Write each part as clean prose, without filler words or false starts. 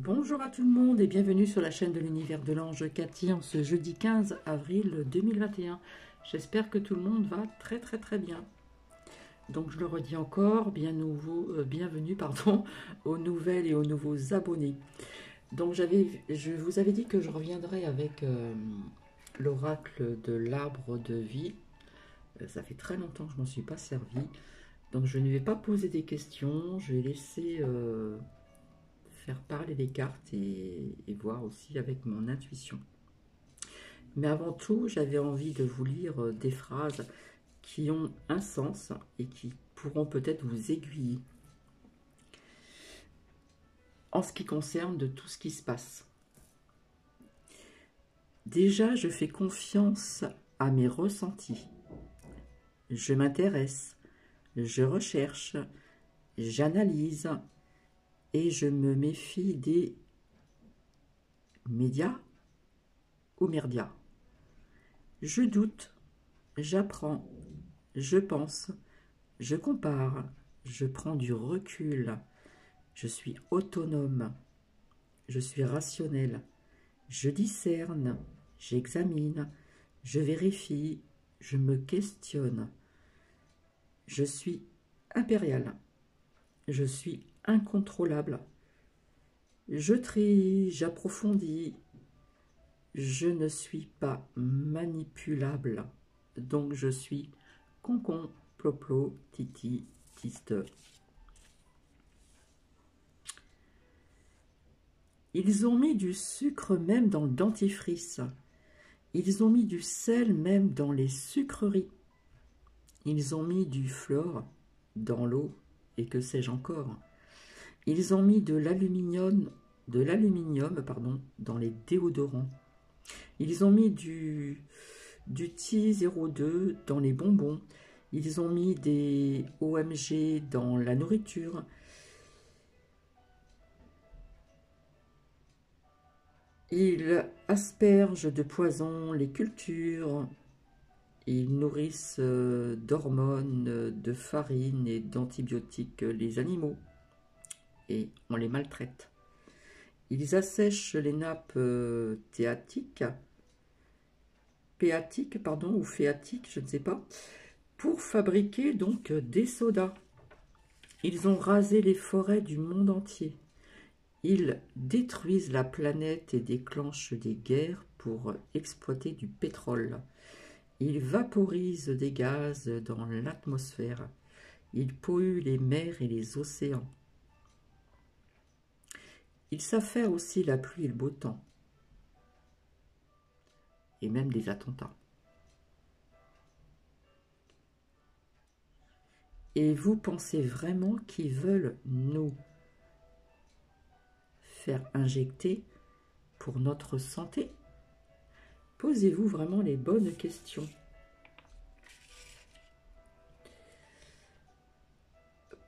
Bonjour à tout le monde et bienvenue sur la chaîne de l'univers de l'ange Cathy en ce jeudi 15 avril 2021. J'espère que tout le monde va très bien. Donc je le redis encore, bienvenue aux nouvelles et aux nouveaux abonnés. Donc je vous avais dit que je reviendrai avec l'oracle de l'arbre de vie. Ça fait très longtemps que je ne m'en suis pas servi. Donc je ne vais pas poser des questions, je vais laisser faire parler les cartes et voir aussi avec mon intuition. Mais avant tout, j'avais envie de vous lire des phrases qui ont un sens et qui pourront peut-être vous aiguiller en ce qui concerne de tout ce qui se passe. Déjà, je fais confiance à mes ressentis. Je m'intéresse, je recherche, j'analyse et je me méfie des médias ou merdias. Je doute, j'apprends, je pense, je compare, je prends du recul, je suis autonome, je suis rationnel, je discerne, j'examine, je vérifie, je me questionne, je suis impérial, je suis incontrôlable, je trie, j'approfondis, je ne suis pas manipulable, donc je suis concon, ploplo, titi, tiste. Ils ont mis du sucre même dans le dentifrice. Ils ont mis du sel même dans les sucreries. Ils ont mis du fluor dans l'eau et que sais-je encore. Ils ont mis de l'aluminium dans les déodorants. Ils ont mis du T02 dans les bonbons. Ils ont mis des OMG dans la nourriture. Ils aspergent de poison les cultures. Ils nourrissent d'hormones, de farine et d'antibiotiques les animaux. Et on les maltraite. Ils assèchent les nappes phréatiques, ou phréatiques, je ne sais pas, pour fabriquer donc des sodas. Ils ont rasé les forêts du monde entier. Ils détruisent la planète et déclenchent des guerres pour exploiter du pétrole. Ils vaporisent des gaz dans l'atmosphère. Ils polluent les mers et les océans. Ils savent faire aussi la pluie et le beau temps. Et même des attentats. Et vous pensez vraiment qu'ils veulent nous faire injecter pour notre santé? Posez-vous vraiment les bonnes questions.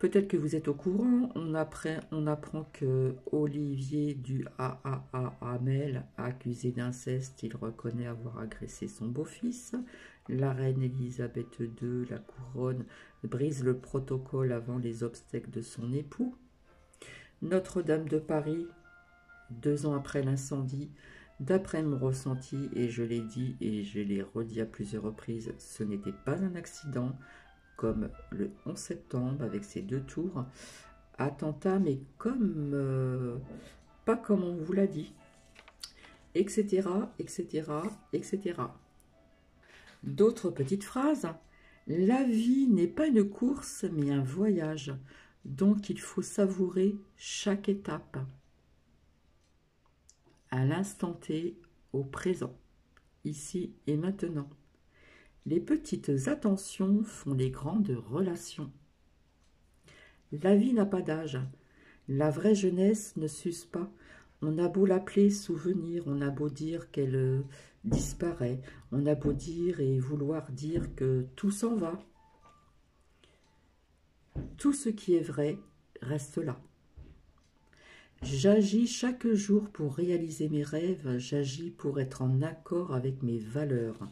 Peut-être que vous êtes au courant, on apprend que Olivier du Hamel, accusé d'inceste, il reconnaît avoir agressé son beau-fils. La reine Elisabeth II, la couronne, brise le protocole avant les obsèques de son époux. Notre-Dame de Paris, 2 ans après l'incendie, d'après mon ressenti, et je l'ai dit et je l'ai redit à plusieurs reprises, ce n'était pas un accident, comme le 11 septembre avec ses 2 tours, attentat, mais comme pas comme on vous l'a dit, etc., etc., etc. D'autres petites phrases. La vie n'est pas une course, mais un voyage, donc il faut savourer chaque étape, à l'instant T, au présent, ici et maintenant. Les petites attentions font les grandes relations. La vie n'a pas d'âge. La vraie jeunesse ne s'use pas. On a beau l'appeler souvenir, on a beau dire qu'elle disparaît, on a beau dire et vouloir dire que tout s'en va. Tout ce qui est vrai reste là. J'agis chaque jour pour réaliser mes rêves, j'agis pour être en accord avec mes valeurs.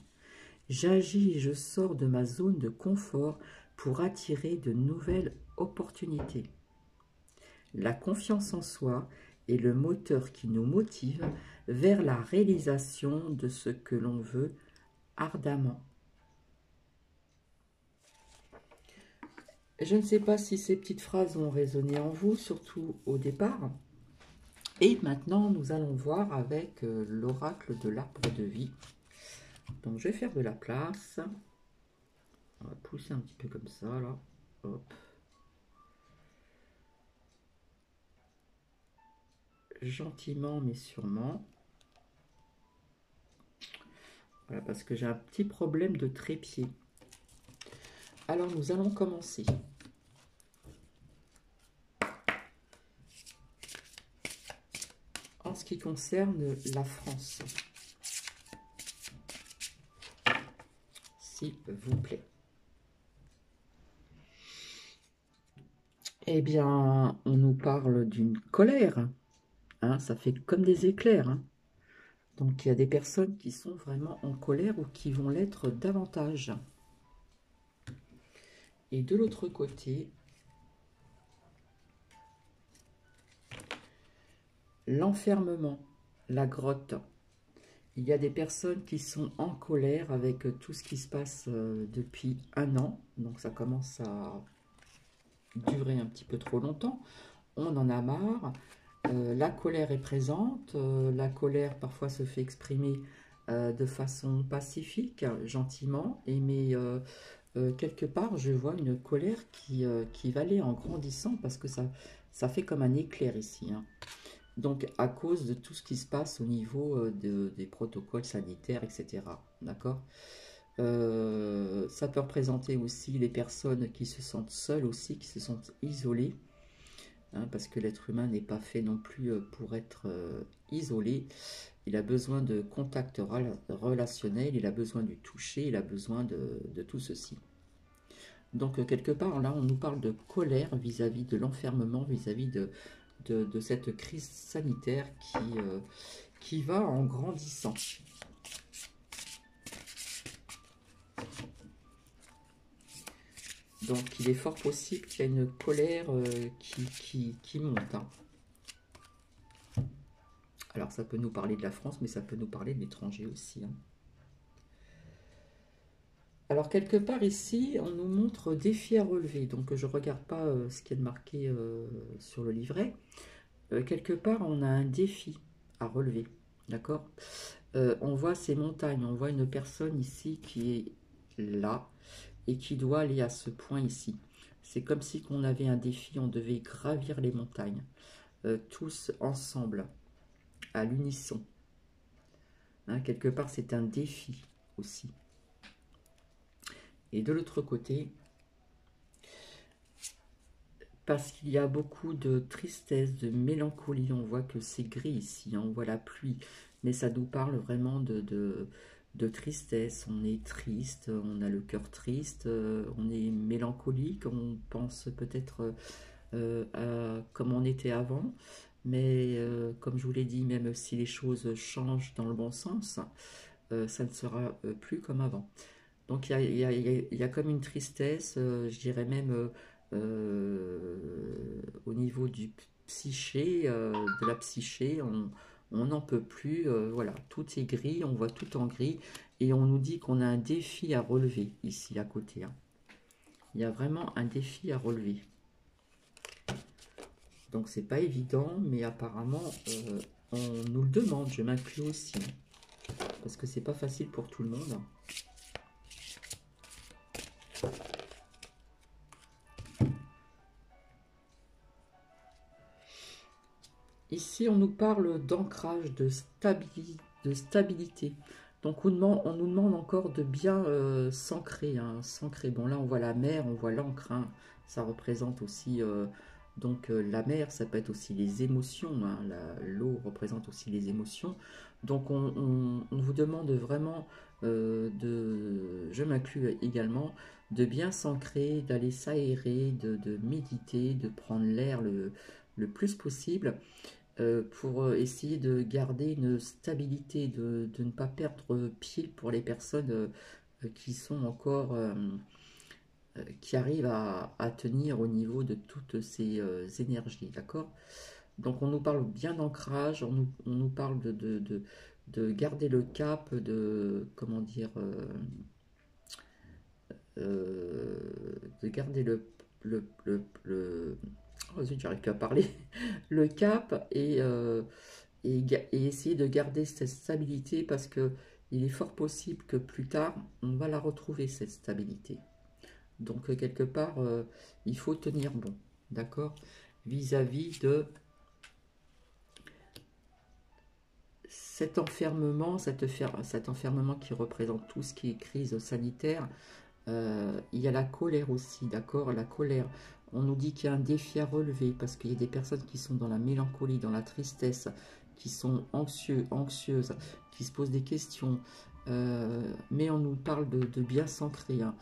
J'agis et je sors de ma zone de confort pour attirer de nouvelles opportunités. La confiance en soi et le moteur qui nous motive vers la réalisation de ce que l'on veut ardemment. Je ne sais pas si ces petites phrases ont résonné en vous, surtout au départ. Et maintenant, nous allons voir avec l'oracle de l'arbre de vie. Donc, je vais faire de la place. On va pousser un petit peu comme ça, là. Hop. Gentiment, mais sûrement. Voilà, parce que j'ai un petit problème de trépied. Alors, nous allons commencer. En ce qui concerne la France, s'il vous plaît. Eh bien, on nous parle d'une colère. Hein, ça fait comme des éclairs. Hein. Donc, il y a des personnes qui sont vraiment en colère ou qui vont l'être davantage. Et de l'autre côté, l'enfermement, la grotte. Il y a des personnes qui sont en colère avec tout ce qui se passe depuis 1 an. Donc, ça commence à durer un petit peu trop longtemps. On en a marre. La colère est présente. La colère, parfois, se fait exprimer de façon pacifique, gentiment. Mais quelque part, je vois une colère qui va aller en grandissant parce que ça fait comme un éclair ici. Hein. Donc, à cause de tout ce qui se passe au niveau des protocoles sanitaires, etc. D'accord ? Ça peut représenter aussi les personnes qui se sentent seules aussi, qui se sentent isolées. Hein, parce que l'être humain n'est pas fait non plus pour être isolé. Il a besoin de contact relationnel, il a besoin du toucher, il a besoin de tout ceci. Donc, quelque part, là, on nous parle de colère vis-à-vis de l'enfermement, vis-à-vis de cette crise sanitaire qui va en grandissant. Donc, il est fort possible qu'il y ait une colère qui monte. Hein. Alors, ça peut nous parler de la France, mais ça peut nous parler de l'étranger aussi. Hein. Alors, quelque part ici, on nous montre défi à relever. Donc, je ne regarde pas ce qui est marqué sur le livret. Quelque part, on a un défi à relever. D'accord ? On voit ces montagnes, on voit une personne ici qui est là et qui doit aller à ce point ici. C'est comme si on avait un défi, on devait gravir les montagnes, tous ensemble, à l'unisson. Hein, quelque part, c'est un défi aussi. Et de l'autre côté, parce qu'il y a beaucoup de tristesse, de mélancolie, on voit que c'est gris ici, hein, on voit la pluie, mais ça nous parle vraiment de tristesse, on est triste, on a le cœur triste, on est mélancolique, on pense peut-être à comme on était avant, mais comme je vous l'ai dit, même si les choses changent dans le bon sens, ça ne sera plus comme avant. Donc il y a comme une tristesse, je dirais même au niveau du psyché, de la psyché, on n'en peut plus, voilà, tout est gris, on voit tout en gris, et on nous dit qu'on a un défi à relever ici à côté. Hein. Il y a vraiment un défi à relever. Donc c'est pas évident, mais apparemment on nous le demande, je m'inclus aussi, hein, parce que c'est pas facile pour tout le monde. Ici, on nous parle d'ancrage, de stabilité. Donc, on nous demande encore de bien s'ancrer. Hein, s'ancrer. Bon, là, on voit la mer, on voit l'encre. Hein, ça représente aussi... donc, la mer, ça peut être aussi les émotions. Hein, l'eau représente aussi les émotions. Donc, on vous demande vraiment je m'inclus également, de bien s'ancrer, d'aller s'aérer, de méditer, de prendre l'air le plus possible. Pour essayer de garder une stabilité, de ne pas perdre pied pour les personnes qui sont encore, qui arrivent à tenir au niveau de toutes ces énergies, d'accord ? Donc on nous parle bien d'ancrage, on nous parle de garder le cap, de, comment dire, de garder oh zut, j'arrive plus à parler, le cap et essayer de garder cette stabilité parce que il est fort possible que plus tard, on va la retrouver, cette stabilité. Donc, quelque part, il faut tenir bon, d'accord, vis-à-vis de cet enfermement, cet enfermement qui représente tout ce qui est crise sanitaire. Il y a la colère aussi, d'accord, la colère. On nous dit qu'il y a un défi à relever parce qu'il y a des personnes qui sont dans la mélancolie, dans la tristesse, qui sont anxieuses, qui se posent des questions. Mais on nous parle de bien s'ancrer, hein,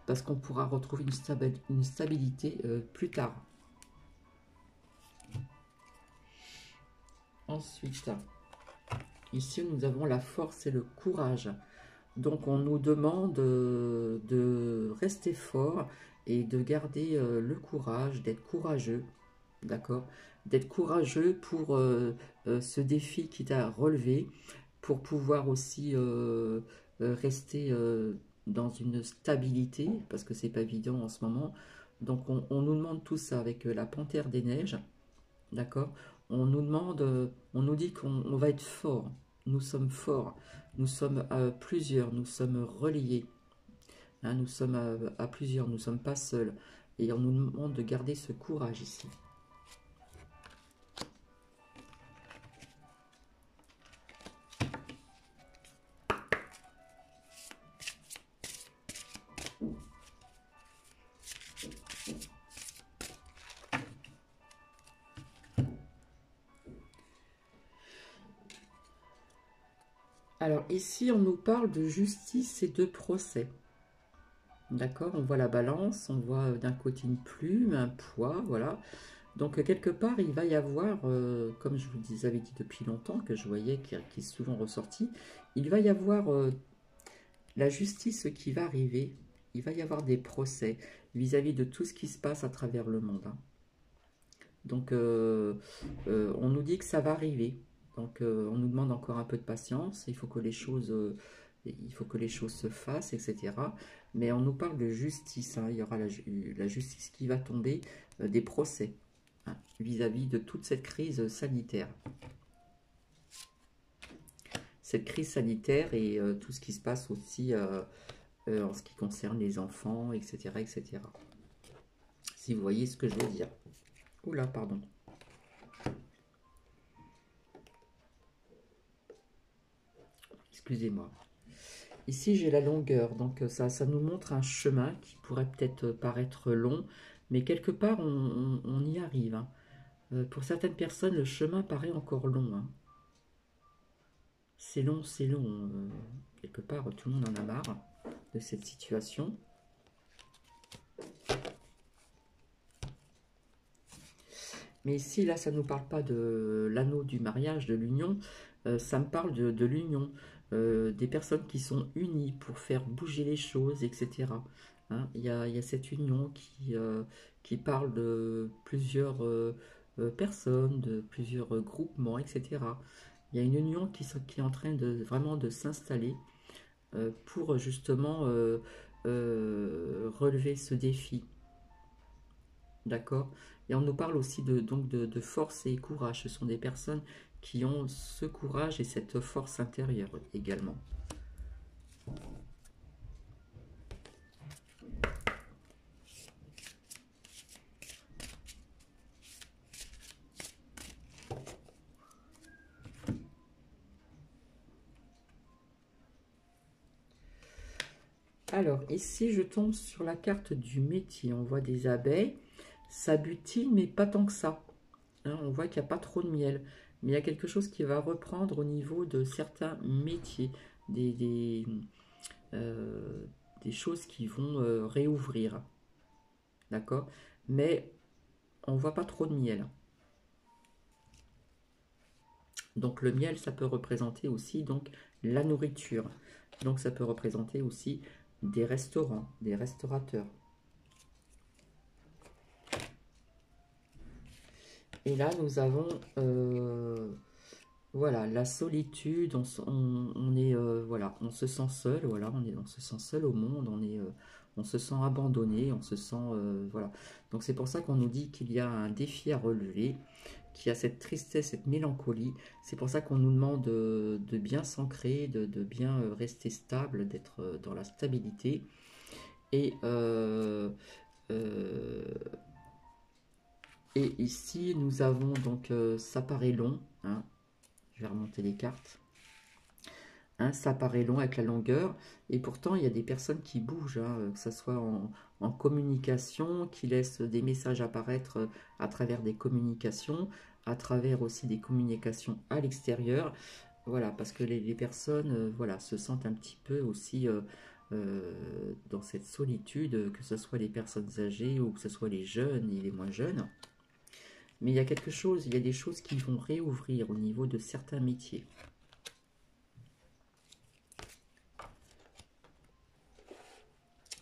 parce qu'on pourra retrouver une stabilité plus tard. Ensuite, ici nous avons la force et le courage. Donc on nous demande de rester fort et de garder le courage, d'être courageux, d'accord? D'être courageux pour ce défi qui t'a relevé, pour pouvoir aussi rester dans une stabilité, parce que c'est pas évident en ce moment. Donc on nous demande tout ça avec la panthère des neiges, d'accord? On nous demande, on nous dit qu'on va être fort. Nous sommes forts. Nous sommes plusieurs. Nous sommes reliés. Hein, nous sommes à plusieurs. Nous ne sommes pas seuls. Et on nous demande de garder ce courage ici. Alors ici, on nous parle de justice et de procès. D'accord, on voit la balance, on voit d'un côté une plume, un poids, voilà. Donc quelque part, il va y avoir, comme je vous avais dit depuis longtemps, que je voyais qui est souvent ressorti, il va y avoir la justice qui va arriver, il va y avoir des procès vis-à-vis de tout ce qui se passe à travers le monde, hein. Donc on nous dit que ça va arriver. Donc on nous demande encore un peu de patience, il faut que les choses se fassent, etc. Mais on nous parle de justice, hein. Il y aura la justice qui va tomber, des procès, hein, vis-à-vis de toute cette crise sanitaire. Cette crise sanitaire et tout ce qui se passe aussi en ce qui concerne les enfants, etc., etc. Si vous voyez ce que je veux dire. Oula, pardon. Excusez-moi. Ici, j'ai la longueur, donc ça nous montre un chemin qui pourrait peut-être paraître long, mais quelque part, on y arrive, hein. Pour certaines personnes, le chemin paraît encore long, hein. C'est long, c'est long. Quelque part, tout le monde en a marre de cette situation. Mais ici, là, ça ne nous parle pas de l'anneau du mariage, de l'union. Ça me parle de l'union, des personnes qui sont unies pour faire bouger les choses, etc. Hein, il y a cette union qui parle de plusieurs personnes, de plusieurs groupements, etc. Il y a une union qui est en train de vraiment de s'installer pour justement relever ce défi. D'accord? Et on nous parle aussi donc de force et courage. Ce sont des personnes qui ont ce courage et cette force intérieure également. Alors, ici, je tombe sur la carte du métier. On voit des abeilles. Ça butine, mais pas tant que ça. Hein, on voit qu'il n'y a pas trop de miel. Mais il y a quelque chose qui va reprendre au niveau de certains métiers. Des choses qui vont réouvrir. D'accord? Mais on voit pas trop de miel. Donc le miel, ça peut représenter aussi donc la nourriture. Donc ça peut représenter aussi des restaurants, des restaurateurs. Et là, nous avons, voilà, la solitude, on est, voilà, on se sent seul, voilà, on se sent seul au monde, on se sent abandonné, on se sent, voilà. Donc c'est pour ça qu'on nous dit qu'il y a un défi à relever, qu'il y a cette tristesse, cette mélancolie. C'est pour ça qu'on nous demande de bien s'ancrer, de bien rester stable, d'être dans la stabilité. Et, euh, et ici, nous avons donc, ça paraît long, hein, je vais remonter les cartes. Hein, ça paraît long avec la longueur, et pourtant il y a des personnes qui bougent, hein, que ce soit en communication, qui laissent des messages apparaître à travers des communications, à travers aussi des communications à l'extérieur. Voilà, parce que les personnes voilà, se sentent un petit peu aussi dans cette solitude, que ce soit les personnes âgées ou que ce soit les jeunes et les moins jeunes. Mais il y a quelque chose, il y a des choses qui vont réouvrir au niveau de certains métiers.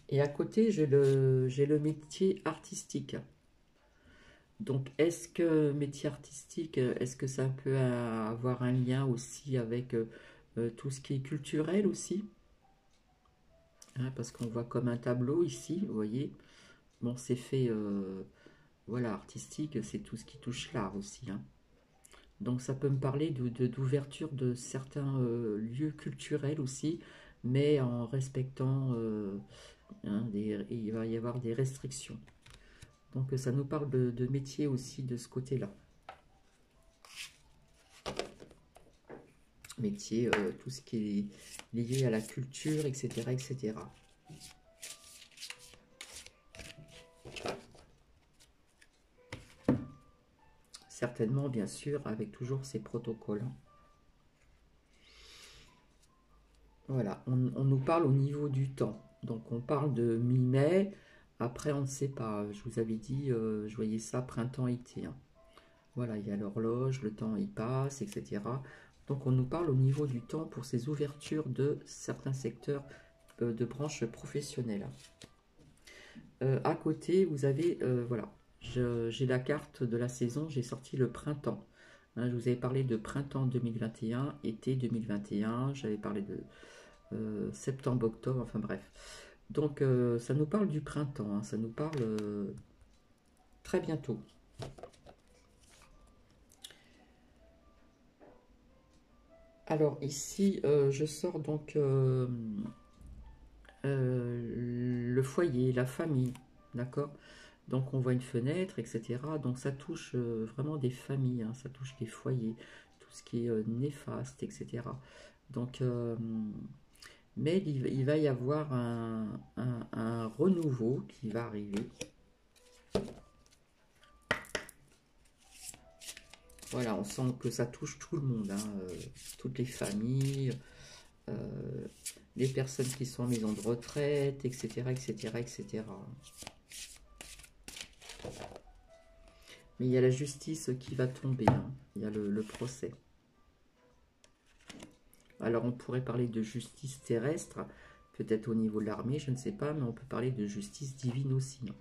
Et à côté, j'ai le métier artistique. Donc, est-ce que métier artistique, est-ce que ça peut avoir un lien aussi avec tout ce qui est culturel aussi? Hein, parce qu'on voit comme un tableau ici, vous voyez. Bon, c'est fait, voilà, artistique, c'est tout ce qui touche l'art aussi. Hein. Donc, ça peut me parler d'ouverture de certains lieux culturels aussi, mais en respectant, hein, il va y avoir des restrictions. Donc ça nous parle de métier aussi de ce côté-là. Métier, tout ce qui est lié à la culture, etc. etc. Certainement, bien sûr, avec toujours ces protocoles. Hein. Voilà, on nous parle au niveau du temps. Donc on parle de mi-mai. Après, on ne sait pas. Je vous avais dit, je voyais ça printemps-été. Hein. Voilà, il y a l'horloge, le temps il passe, etc. Donc on nous parle au niveau du temps pour ces ouvertures de certains secteurs de branches professionnelles. À côté, vous avez, voilà, j'ai la carte de la saison, j'ai sorti le printemps. Hein, je vous avais parlé de printemps 2021, été 2021, j'avais parlé de septembre, octobre, enfin bref. Donc ça nous parle du printemps, hein, ça nous parle très bientôt. Alors ici, je sors donc le foyer, la famille, d'accord? Donc on voit une fenêtre, etc. Donc ça touche vraiment des familles, hein, ça touche des foyers, tout ce qui est néfaste, etc. Donc, mais il va y avoir un renouveau qui va arriver. Voilà, on sent que ça touche tout le monde, hein, toutes les familles, euh, les personnes qui sont en maison de retraite, etc., etc., etc. Mais il y a la justice qui va tomber, hein. Il y a le procès. Alors on pourrait parler de justice terrestre, peut-être au niveau de l'armée, je ne sais pas, mais on peut parler de justice divine aussi. Hein.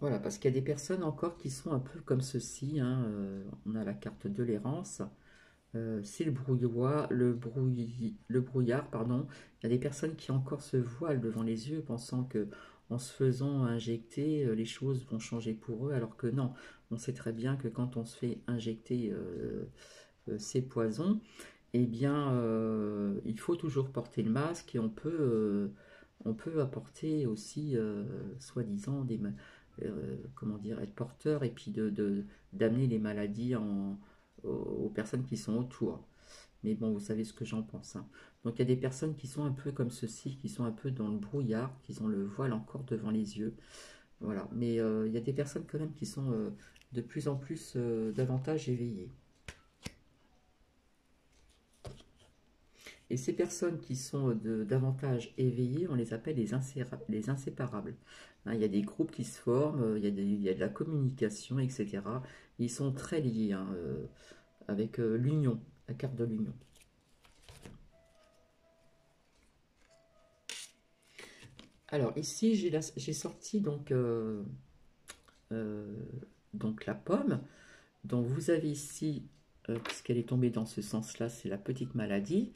Voilà, parce qu'il y a des personnes encore qui sont un peu comme ceci. Hein, on a la carte de l'errance. C'est le brouillard, pardon. Il y a des personnes qui encore se voilent devant les yeux, pensant que en se faisant injecter, les choses vont changer pour eux, alors que non. On sait très bien que quand on se fait injecter ces poisons, eh bien, il faut toujours porter le masque et on peut apporter aussi, soi-disant, comment dire, être porteur et puis d'amener les maladies aux personnes qui sont autour. Mais bon, vous savez ce que j'en pense. Hein. Donc il y a des personnes qui sont un peu comme ceci, qui sont un peu dans le brouillard, qui ont le voile encore devant les yeux. Voilà. Mais il y a des personnes quand même qui sont de plus en plus davantage éveillées. Et ces personnes qui sont davantage éveillées, on les appelle les inséparables. Hein, il y a des groupes qui se forment, il y a de la communication, etc. Ils sont très liés hein, avec l'union, la carte de l'union. Alors ici, j'ai sorti donc la pomme. Donc vous avez ici, puisqu'elle est tombée dans ce sens-là, c'est la petite maladie.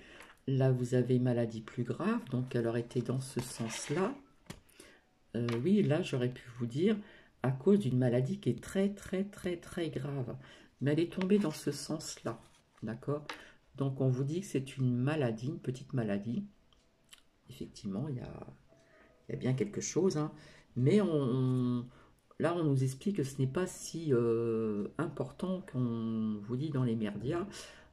Là, vous avez maladie plus grave, donc elle aurait été dans ce sens-là. Oui, là, j'aurais pu vous dire, à cause d'une maladie qui est très, très, très, très grave. Mais elle est tombée dans ce sens-là, d'accord? Donc, on vous dit que c'est une maladie, une petite maladie. Effectivement, il y a bien quelque chose, hein. Mais là, on nous explique que ce n'est pas si important qu'on vous dit dans les médias,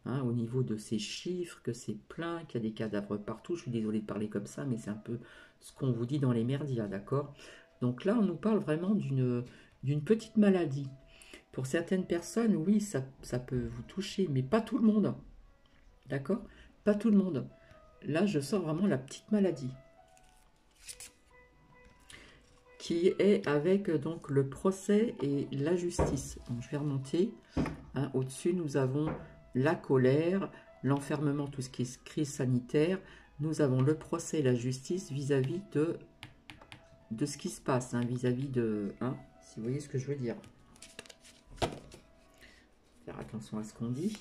hein, au niveau de ces chiffres, que c'est plein, qu'il y a des cadavres partout. Je suis désolée de parler comme ça, mais c'est un peu ce qu'on vous dit dans les médias, d'accord? Donc là, on nous parle vraiment d'une petite maladie. Pour certaines personnes, oui, ça peut vous toucher, mais pas tout le monde, d'accord? Pas tout le monde. Là, je sors vraiment la petite maladie, qui est avec donc le procès et la justice. Donc, je vais remonter. Hein, au-dessus, nous avons la colère, l'enfermement, tout ce qui est crise sanitaire. Nous avons le procès et la justice vis-à-vis de ce qui se passe, hein, vis-à-vis de... Hein, si vous voyez ce que je veux dire. Faire attention à ce qu'on dit.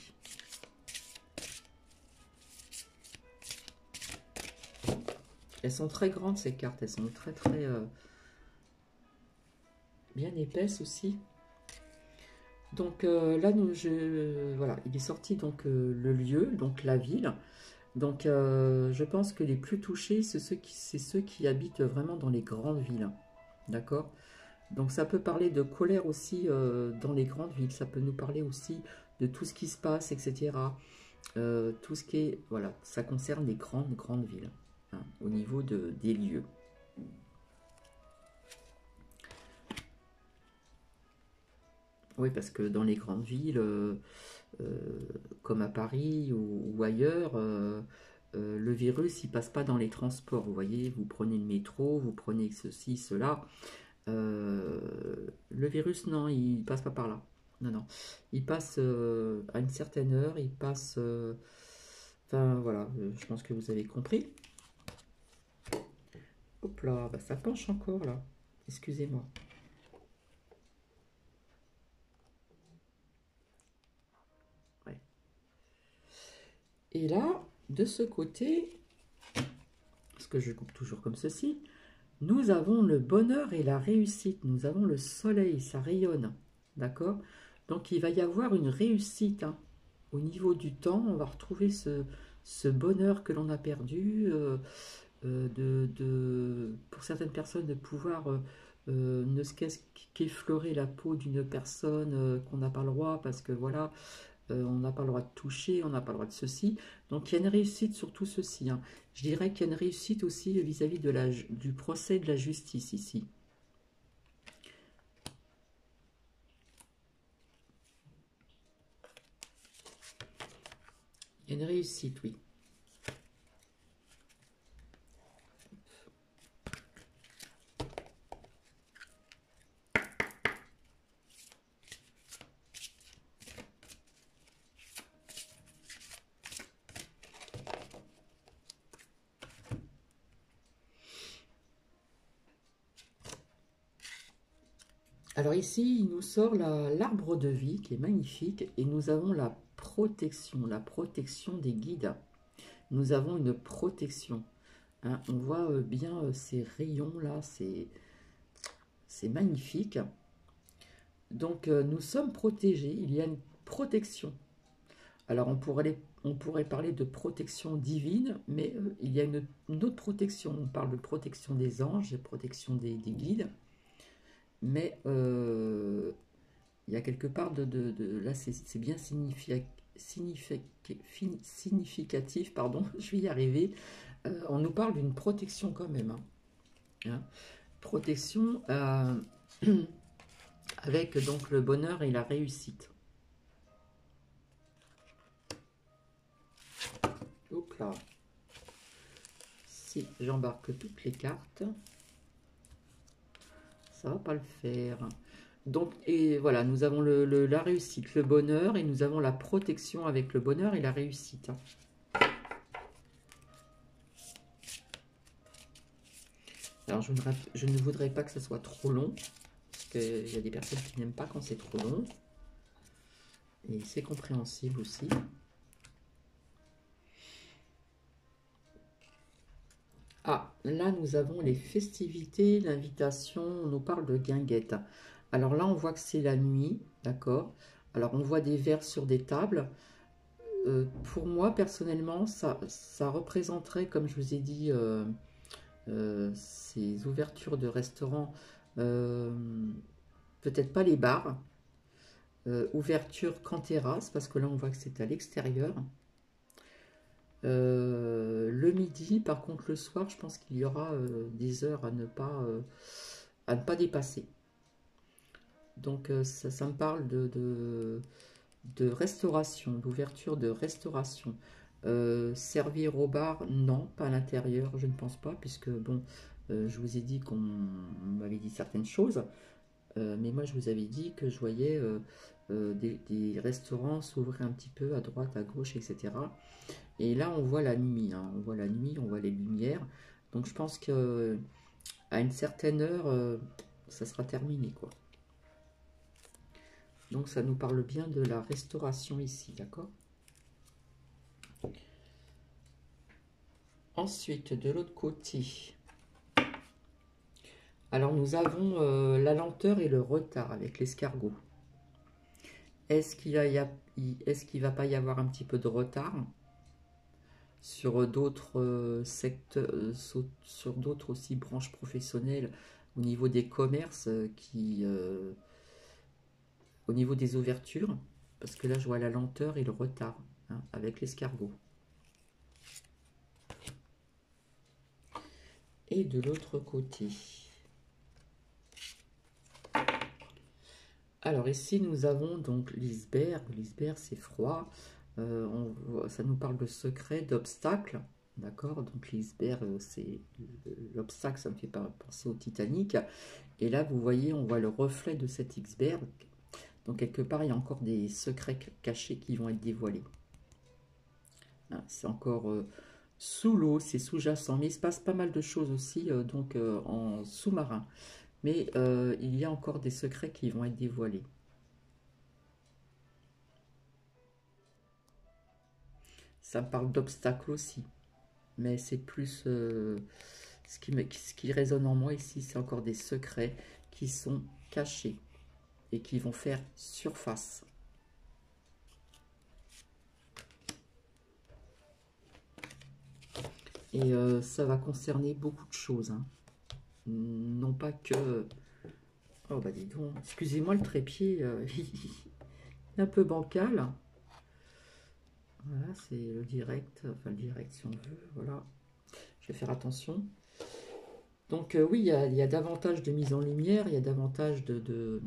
Elles sont très grandes, ces cartes. Elles sont très, très... bien épaisses aussi. Donc là, voilà, il est sorti donc le lieu, donc la ville. Donc je pense que les plus touchés, c'est ceux qui habitent vraiment dans les grandes villes. D'accord? Donc ça peut parler de colère aussi dans les grandes villes. Ça peut nous parler aussi de tout ce qui se passe, etc. Tout ce qui est... Voilà, ça concerne les grandes villes, hein, au niveau des lieux. Oui, parce que dans les grandes villes, comme à Paris ou ailleurs, le virus, il passe pas dans les transports. Vous voyez, vous prenez le métro, vous prenez ceci, cela. Le virus, non, il passe pas par là. Non, non. Il passe à une certaine heure, il passe... Enfin, voilà, je pense que vous avez compris. Hop là, bah, ça penche encore, là. Excusez-moi. Ouais. Et là, de ce côté, parce que je coupe toujours comme ceci, nous avons le bonheur et la réussite. Nous avons le soleil, ça rayonne. D'accord? Donc, il va y avoir une réussite, hein. Au niveau du temps, on va retrouver ce bonheur que l'on a perdu, pour certaines personnes, de pouvoir ne serait-ce qu'effleurer la peau d'une personne qu'on n'a pas le droit, parce que voilà, on n'a pas le droit de toucher, on n'a pas le droit de ceci. Donc il y a une réussite sur tout ceci, hein. Je dirais qu'il y a une réussite aussi vis-à-vis du procès de la justice ici. Il y a une réussite, oui. Alors ici, il nous sort l'arbre de vie qui est magnifique et nous avons la protection des guides. Nous avons une protection, hein. On voit bien ces rayons là, c'est magnifique. Donc nous sommes protégés, il y a une protection. Alors on pourrait parler de protection divine, mais il y a une autre protection. On parle de protection des anges, de protection des guides. Mais il y a quelque part là, c'est bien significatif, pardon, je vais y arriver. On nous parle d'une protection quand même, hein. Hein. Protection avec donc le bonheur et la réussite. Hop là. Si j'embarque toutes les cartes, ça va pas le faire. Donc, et voilà, nous avons la réussite, le bonheur, et nous avons la protection avec le bonheur et la réussite. Alors, je ne voudrais pas que ce soit trop long, parce qu'il y a des personnes qui n'aiment pas quand c'est trop long. Et c'est compréhensible aussi. Ah, là, nous avons les festivités, l'invitation, on nous parle de guinguette. Alors là, on voit que c'est la nuit, d'accord? Alors, on voit des verres sur des tables. Pour moi, personnellement, ça représenterait, comme je vous ai dit, ces ouvertures de restaurants, euh, peut-être pas les bars, ouverture qu'en terrasse, parce que là, on voit que c'est à l'extérieur. Le midi, par contre, le soir, je pense qu'il y aura des heures à ne pas dépasser. Donc, ça me parle de restauration, d'ouverture de restauration. Servir au bar, non, pas à l'intérieur, je ne pense pas, puisque, bon, je vous ai dit qu'on m'avait dit certaines choses, mais moi, je vous avais dit que je voyais des restaurants s'ouvrir un petit peu à droite, à gauche, etc. Et là, on voit la nuit, hein. On voit la nuit, on voit les lumières. Donc, je pense que à une certaine heure, ça sera terminé, quoi. Donc, ça nous parle bien de la restauration ici, d'accord? Ensuite, de l'autre côté, alors nous avons la lenteur et le retard avec l'escargot. Est-ce qu'il va pas y avoir un petit peu de retard sur d'autres secteurs, sur d'autres aussi branches professionnelles au niveau des commerces au niveau des ouvertures, parce que là je vois la lenteur et le retard, hein, avec l'escargot. Et de l'autre côté, alors ici nous avons donc l'iceberg. L'iceberg c'est froid, ça nous parle de secret, d'obstacles, d'accord? Donc l'iceberg c'est l'obstacle, ça me fait penser au Titanic. Et là vous voyez, on voit le reflet de cet iceberg. Donc quelque part il y a encore des secrets cachés qui vont être dévoilés. Hein, c'est encore sous l'eau, c'est sous-jacent, mais il se passe pas mal de choses aussi donc en sous-marin. Mais il y a encore des secrets qui vont être dévoilés. Ça me parle d'obstacles aussi, mais c'est plus ce qui résonne en moi ici, c'est encore des secrets qui sont cachés et qui vont faire surface. Et ça va concerner beaucoup de choses, hein. Non pas que... Oh bah dis donc, excusez-moi le trépied, il est un peu bancal. Voilà, c'est le direct, enfin le direct si on veut, voilà. Je vais faire attention. Donc oui, il y a davantage de mise en lumière, il y a davantage de,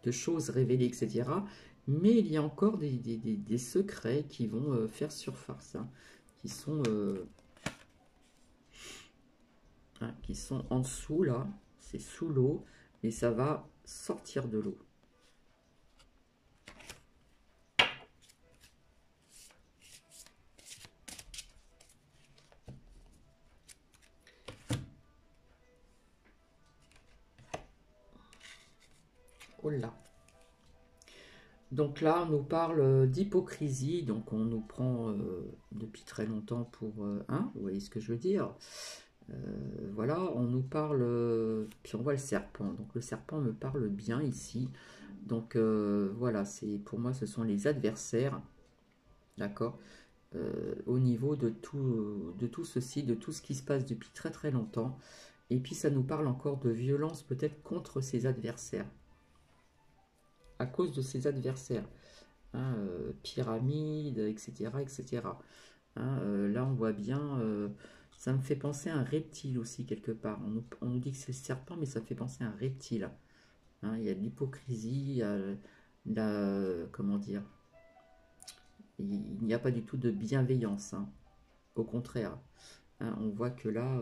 de choses révélées, etc. Mais il y a encore des secrets qui vont faire surface, hein, qui sont en dessous, là. C'est sous l'eau, mais ça va sortir de l'eau. Oh là. Donc là, on nous parle d'hypocrisie, donc on nous prend depuis très longtemps pour un, vous voyez ce que je veux dire. Voilà, on nous parle, puis on voit le serpent, donc le serpent me parle bien ici. Donc voilà, c'est pour moi ce sont les adversaires, d'accord, au niveau de tout ceci, de tout ce qui se passe depuis très très longtemps. Et puis ça nous parle encore de violence peut-être contre ses adversaires, à cause de ses adversaires, hein, pyramide, etc. etc. Hein, là on voit bien, ça me fait penser à un reptile aussi quelque part. On nous dit que c'est le serpent, mais ça me fait penser à un reptile. Hein, il y a de l'hypocrisie, il y a comment dire, il n'y a pas du tout de bienveillance, hein. Au contraire, hein, on voit que là,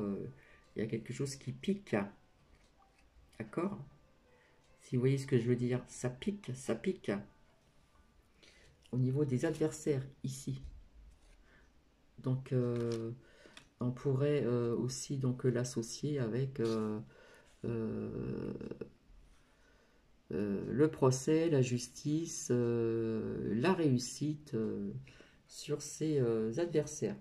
il y a quelque chose qui pique, d'accord? Si vous voyez ce que je veux dire, ça pique, ça pique. Au niveau des adversaires, ici. Donc, On pourrait aussi donc l'associer avec le procès, la justice, la réussite sur ses adversaires.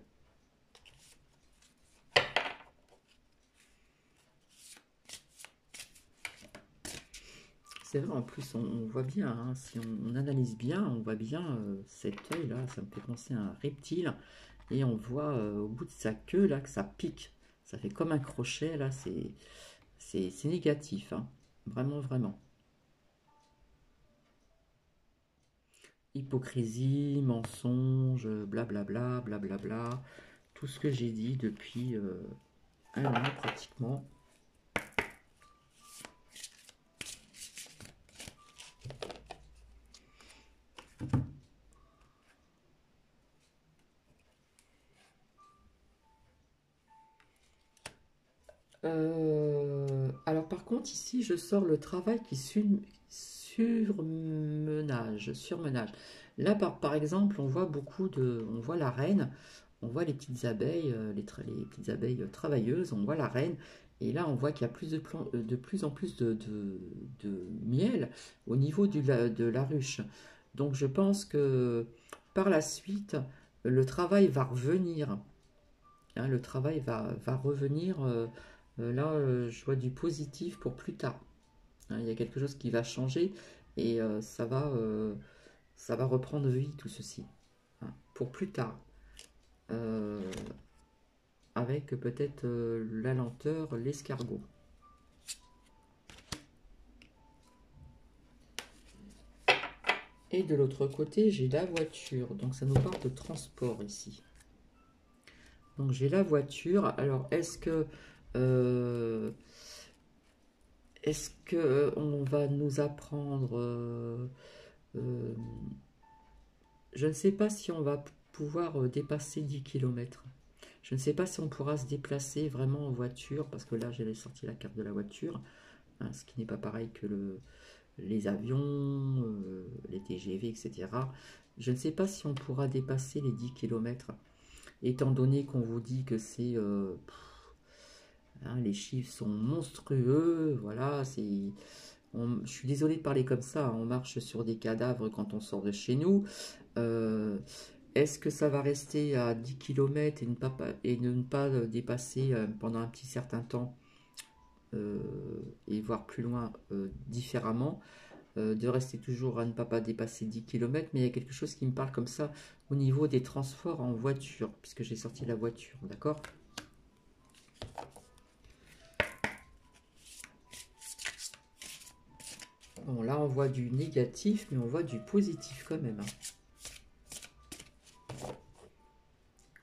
C'est vrai, en plus, on voit bien, hein, si on analyse bien, on voit bien cet œil-là, ça me fait penser à un reptile, et on voit au bout de sa queue, là, que ça pique. Ça fait comme un crochet, là, c'est négatif, hein. Vraiment, vraiment. Hypocrisie, mensonge, blablabla, blablabla, tout ce que j'ai dit depuis un an pratiquement. Alors par contre ici je sors le travail qui surmenage. Là par exemple on voit on voit la reine, on voit les petites abeilles, les petites abeilles travailleuses, on voit la reine et là on voit qu'il y a de plus en plus de miel au niveau de la ruche. Donc je pense que par la suite le travail va revenir. Hein, le travail va revenir. Là, je vois du positif pour plus tard. Hein, il y a quelque chose qui va changer et ça va reprendre vie, tout ceci. Hein, pour plus tard. Euh, avec peut-être la lenteur, l'escargot. Et de l'autre côté, j'ai la voiture. Donc ça nous parle de transport ici. Donc j'ai la voiture. Alors euh, est-ce que on va nous apprendre je ne sais pas si on va pouvoir dépasser 10 km. Je ne sais pas si on pourra se déplacer vraiment en voiture, parce que là j'avais sorti la carte de la voiture, hein, ce qui n'est pas pareil que les avions, les TGV, etc. Je ne sais pas si on pourra dépasser les 10 km, étant donné qu'on vous dit que c'est... hein, les chiffres sont monstrueux, voilà, je suis désolé de parler comme ça, hein, on marche sur des cadavres quand on sort de chez nous. Euh, Est-ce que ça va rester à 10 km et ne pas dépasser pendant un petit certain temps euh, et voir plus loin différemment, de rester toujours à ne pas dépasser 10 km, mais il y a quelque chose qui me parle comme ça au niveau des transports en voiture, puisque j'ai sorti la voiture, d'accord? Bon, là on voit du négatif, mais on voit du positif quand même, hein.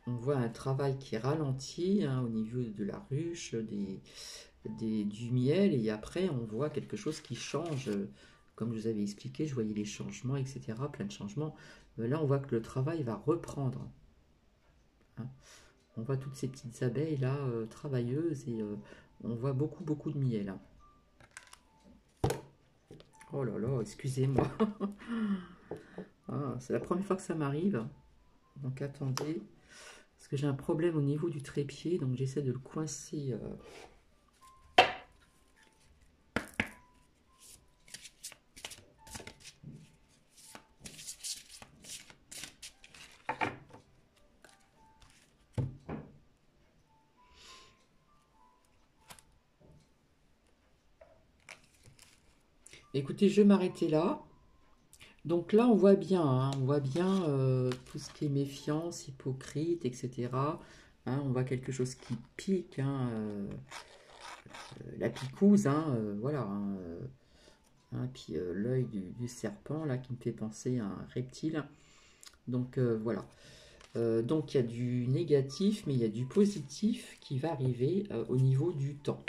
On voit un travail qui ralentit, hein, au niveau de la ruche, du miel, et après on voit quelque chose qui change. Comme je vous avais expliqué, je voyais les changements, etc. Plein de changements. Là, on voit que le travail va reprendre, hein. On voit toutes ces petites abeilles là, travailleuses, et on voit beaucoup, beaucoup de miel, hein. Oh là là, excusez-moi. Ah, c'est la première fois que ça m'arrive. Donc attendez, parce que j'ai un problème au niveau du trépied, donc j'essaie de le coincer. Écoutez, je vais m'arrêter là. Donc là, on voit bien, hein, on voit bien tout ce qui est méfiance, hypocrite, etc. Hein, on voit quelque chose qui pique, hein, la picouse, hein, voilà. Hein, puis l'œil du serpent, là, qui me fait penser à un reptile. Donc voilà. Donc il y a du négatif, mais il y a du positif qui va arriver au niveau du temps.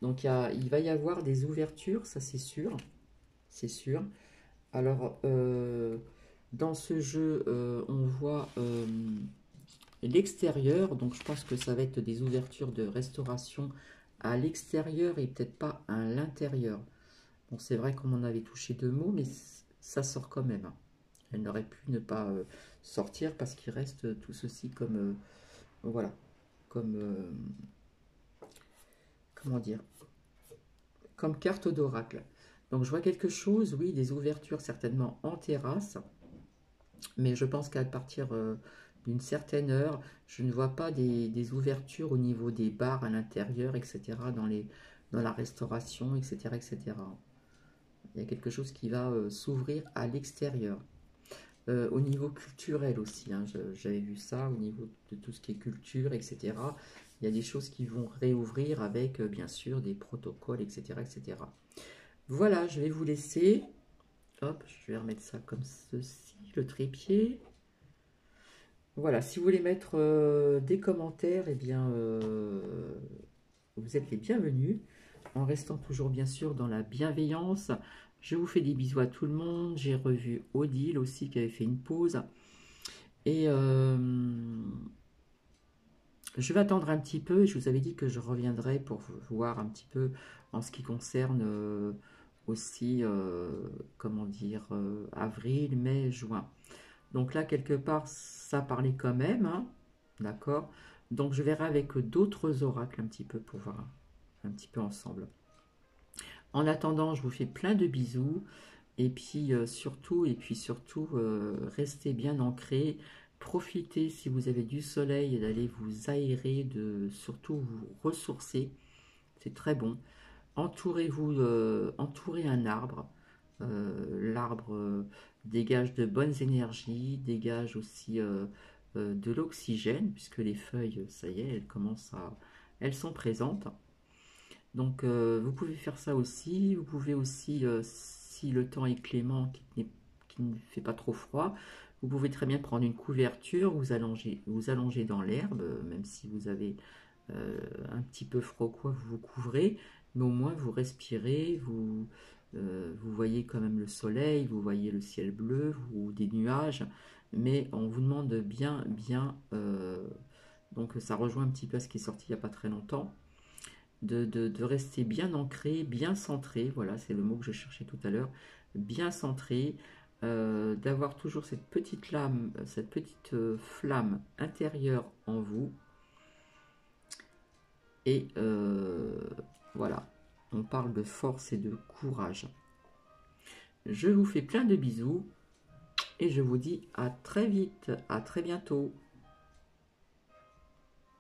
Donc il va y avoir des ouvertures, ça c'est sûr. C'est sûr. Alors, dans ce jeu, on voit l'extérieur. Donc, je pense que ça va être des ouvertures de restauration à l'extérieur et peut-être pas à l'intérieur. Bon, c'est vrai qu'on en avait touché deux mots, mais ça sort quand même, hein. Elle n'aurait pu ne pas sortir parce qu'il reste tout ceci comme, voilà, comme, comment dire, comme carte d'oracle. Donc je vois quelque chose, oui, des ouvertures certainement en terrasse, mais je pense qu'à partir d'une certaine heure, je ne vois pas des ouvertures au niveau des bars à l'intérieur, etc., dans la restauration, etc., etc. Il y a quelque chose qui va s'ouvrir à l'extérieur. Au niveau culturel aussi, hein, j'avais vu ça, au niveau de tout ce qui est culture, etc. Il y a des choses qui vont réouvrir avec, bien sûr, des protocoles, etc., etc. Voilà, je vais vous laisser. Hop, je vais remettre ça comme ceci, le trépied. Voilà, si vous voulez mettre des commentaires, eh bien, vous êtes les bienvenus, en restant toujours bien sûr dans la bienveillance. Je vous fais des bisous à tout le monde. J'ai revu Odile aussi qui avait fait une pause. Et je vais attendre un petit peu. Je vous avais dit que je reviendrai pour voir un petit peu en ce qui concerne aussi, comment dire, avril, mai, juin. Donc là, quelque part, ça parlait quand même, hein, d'accord? Donc je verrai avec d'autres oracles un petit peu pour voir un petit peu ensemble. En attendant, je vous fais plein de bisous. Et puis surtout, restez bien ancrés. Profitez si vous avez du soleil d'aller vous aérer, de surtout vous ressourcer. C'est très bon. Entourez-vous, entourez un arbre. L'arbre dégage de bonnes énergies, dégage aussi de l'oxygène, puisque les feuilles, ça y est, elles sont présentes. Donc vous pouvez faire ça aussi. Vous pouvez aussi, si le temps est clément, qui ne fait pas trop froid, vous pouvez très bien prendre une couverture, vous allongez dans l'herbe, même si vous avez un petit peu froid quoi, vous vous couvrez, mais au moins vous respirez, vous voyez quand même le soleil, vous voyez le ciel bleu, ou des nuages, mais on vous demande bien, donc ça rejoint un petit peu ce qui est sorti il n'y a pas très longtemps, de rester bien ancré, bien centré, voilà, c'est le mot que je cherchais tout à l'heure, bien centré, d'avoir toujours cette petite flamme intérieure en vous. Et voilà, on parle de force et de courage. Je vous fais plein de bisous et je vous dis à très vite, à très bientôt.